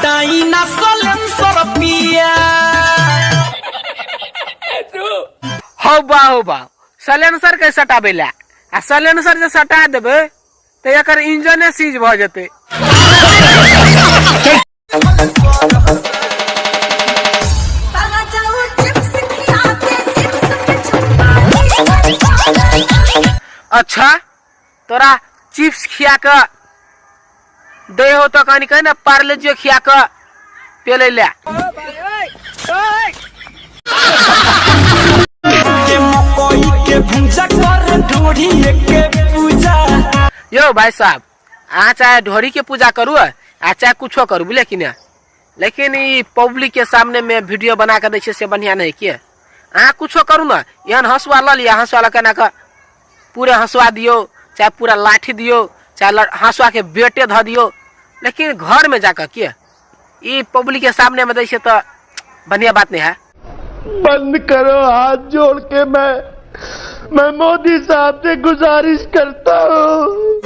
सटाई ना सलेंसर पिया। हो बा सलेंसर के सटाबेला आ सलेंसर जे सटा देबे तो एकर इंजने सीज भ जते। अच्छा तोरा चिप्स खिया के दे हो तो कहानी कहे ना पार्ले जी खिया के पेले ले। यो भाई साहब आ चाहे ढोरी के पूजा करू आ चाहे कुछो करू बुझले कि ना, लेकिन ये पब्लिक के सामने में वीडियो बना के दै से बढ़िया नहीं किए। आ कुछो करू ना यहाँ हंसुआ ल लिया, हंसुआ लगा के पूरे हंसुआ दियो चाहे पूरा लाठी दियो चाहे हंसुआ के बेटे ध दियो, लेकिन घर में जाकर किए ये पब्लिक के सामने में दै तो बढ़िया बात नहीं है। बंद करो हाथ जोड़ के मैं मोदी साहब से गुजारिश करता हूँ।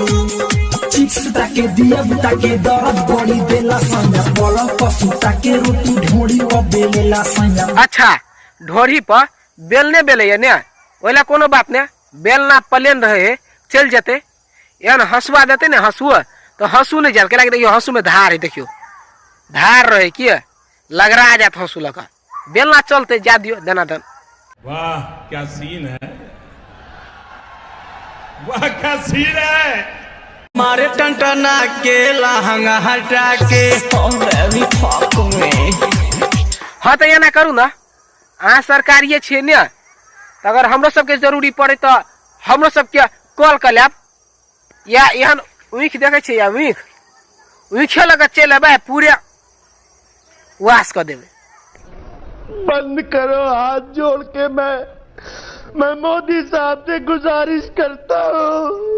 चिप्स ताके दिया ताके दर्द बड़ी देला संजा पलंग पर सुता के रोटी ढोड़ी पर बेलेला संजा। अच्छा ढोरी पर बेलने बेले ने ओला कोनो बात ने, बेलना प्लेन रहे चल जाते यान हंसुआ देते ने हंसुआ तो हंसू नहीं जल के लगे। देखियो हंसू में धार है, देखियो धार रहे कि लगरा जात हंसू लगा बेलना चलते जा दियो देना दन। वाह क्या सीन है, वाह क्या सीन है। मारे टंटना के लहंगा हटा के भी फाक में। हाँ तो ये ना करू ना आ सरकारिये छे ने, अगर हमरो सबके जरूरी पड़े तो हमरो सबके कॉल कर लेब या यहाँ वीख देखे छे या वीख लगा चल अब पूरे वास कर देवे। बंद करो हाथ जोड़ के मैं मोदी साहब से गुजारिश करता हूँ।